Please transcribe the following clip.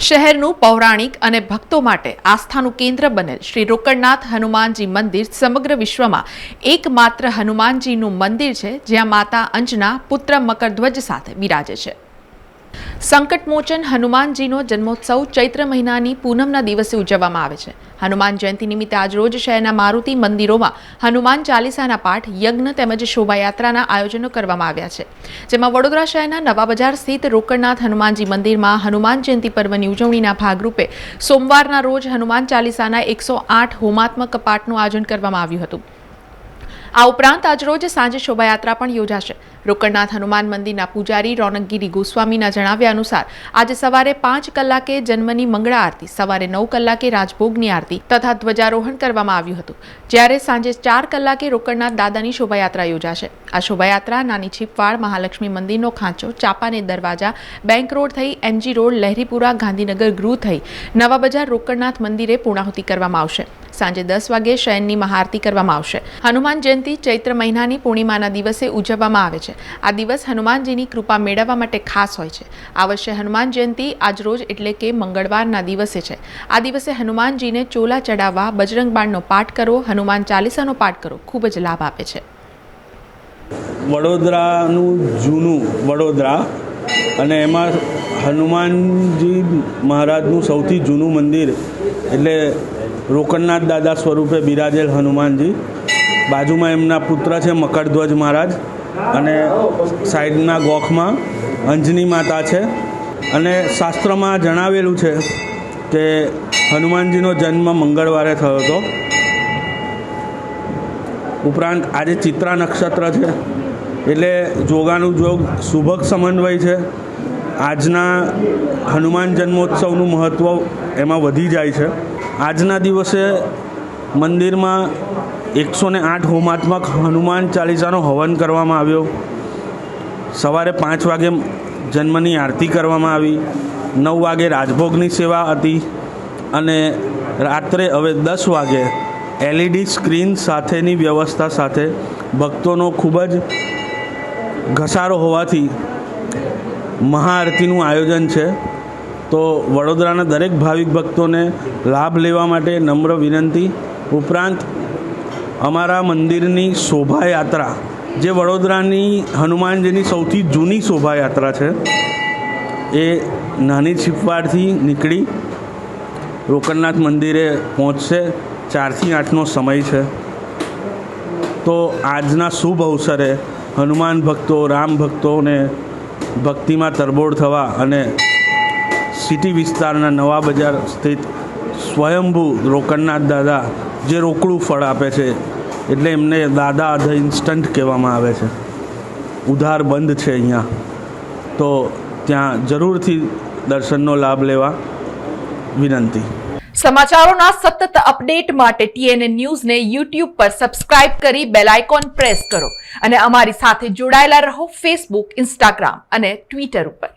શહેરનું પૌરાણિક અને ભક્તો માટે આસ્થાનું કેન્દ્ર બનેલ શ્રી રોકડનાથ હનુમાનજી મંદિર સમગ્ર વિશ્વમાં એકમાત્ર હનુમાનજીનું મંદિર છે જ્યાં માતા અંજના પુત્ર મકરધ્વજ સાથે બિરાજે છે। સંકટમોચન હનુમાનજીનો જન્મોત્સવ ચૈત્ર મહિનાની પૂનમના દિવસે ઉજવવામાં આવે છે। હનુમાન જયંતિ નિમિત્તે આજરોજ શહેરના મારુતિ મંદિરોમાં હનુમાન ચાલીસાના પાઠ, યજ્ઞ તેમજ શોભાયાત્રાના આયોજનો કરવામાં આવ્યા છે, જેમાં વડોદરા શહેરના નવા બજાર સ્થિત રોકડનાથ હનુમાનજી મંદિરમાં હનુમાન જયંતિ પર્વની ઉજવણીના ભાગરૂપે સોમવારના રોજ હનુમાન ચાલીસાના 108 હોમાત્મક પાઠનું આયોજન કરવામાં આવ્યું હતું। આ ઉપરાંત આજરોજ સાંજે શોભાયાત્રા પણ યોજાશે। રોકડનાથ હનુમાન મંદિરના પૂજારી રોનકગીરી ગોસ્વામીના જણાવ્યા અનુસાર આજે સવારે 5 કલાકે જન્મની મંગળા આરતી, સવારે 9 કલાકે રાજભોગની આરતી તથા ધ્વજારોહણ કરવામાં આવ્યું હતું, જ્યારે સાંજે 4 કલાકે રોકડનાથ દાદાની શોભાયાત્રા યોજાશે। આ શોભાયાત્રા નાની છીપવાડ, મહાલક્ષ્મી મંદિરનો ખાંચો, ચાપાને દરવાજા, બેંક રોડ થઈ એમજી રોડ, લહેરીપુરા, ગાંધીનગર ગૃહ થઈ નવા બજાર રોકડનાથ મંદિરે પૂર્ણાહુતિ કરવામાં આવશે। સાંજે 10 વાગે શયનની મહાઆરતી કરવામાં આવશે। હનુમાન જયંતિ ચૈત્ર મહિનાની પૂર્ણિમાના દિવસે ઉજવવામાં આવે છે। આ દિવસ હનુમાનજીની કૃપા મેળવવા માટે ખાસ હોય છે। આ વર્ષે હનુમાન જયંતિ આજરોજ એટલે કે મંગળવારના દિવસે છે। આ દિવસે હનુમાનજીને ચોલા ચડાવવા બજરંગ બાણનો પાઠ કરો, હનુમાન ચાલીસાનો પાઠ કરો ખૂબ જ લાભ આપે છે। વડોદરાનું જૂનું વડોદરા અને એમાં હનુમાનજી મહારાજનું સૌથી જૂનું મંદિર એટલે રોકડનાથ દાદા સ્વરૂપે બિરાજેલ હનુમાનજી, બાજુમાં એમના પુત્ર છે મકરધ્વજ મહારાજ અને સાઈડના ગોખમાં અંજની માતા છે। અને શાસ્ત્રમાં જણાવેલું છે કે હનુમાનજીનો જન્મ મંગળવારે થયો હતો। ઉપરાંત આજે ચિત્રા નક્ષત્ર છે એટલે જોગાનું જોગ શુભક સમન્વય છે। આજના હનુમાન જન્મોત્સવનું મહત્ત્વ એમાં વધી જાય છે। આજના દિવસે મંદિરમાં 108 હોમાત્મક હનુમાન ચાલીસાનો હવન કરવામાં આવ્યો। સવારે 5 વાગે જન્મની આરતી કરવામાં આવી, 9 વાગે રાજભોગની સેવા હતી અને રાત્રે હવે 10 વાગે LED સ્ક્રીન સાથેની વ્યવસ્થા સાથે ભક્તોનો ખૂબ જ ઘસારો હોવાથી મહાઆરતીનું આયોજન છે। તો વડોદરાના દરેક ભાવિક ભક્તોને લાભ લેવા માટે નમ્ર વિનંતી। ઉપરાંત અમારા મંદિરની શોભાયાત્રા, જે વડોદરાની હનુમાનજીની સૌથી જૂની શોભાયાત્રા છે, એ નાની છીપવાડથી નીકળી રોકડનાથ મંદિરે પહોંચશે। 4 થી 8નો સમય છે। તો આજના શુભ અવસરે હનુમાન ભક્તો, રામ ભક્તોને ભક્તિમાં તરબોળ થવા અને સિટી વિસ્તારના નવા બજાર સ્થિત સ્વયંભૂ રોકડનાથ દાદા જે રોકડું ફળ આપે છે એટલે એમને દાદા ધ ઇન્સ્ટન્ટ કહેવામાં આવે છે, ઉધાર બંધ છે અહીંયા, તો ત્યાં જરૂરથી દર્શનનો લાભ લેવા વિનંતી। સમાચારોના સતત અપડેટ માટે TNN ન્યૂઝને YouTube પર સબસ્ક્રાઇબ કરી બેલ આઇકોન પ્રેસ કરો અને અમારી સાથે જોડાયેલા રહો Facebook, Instagram અને Twitter ઉપર।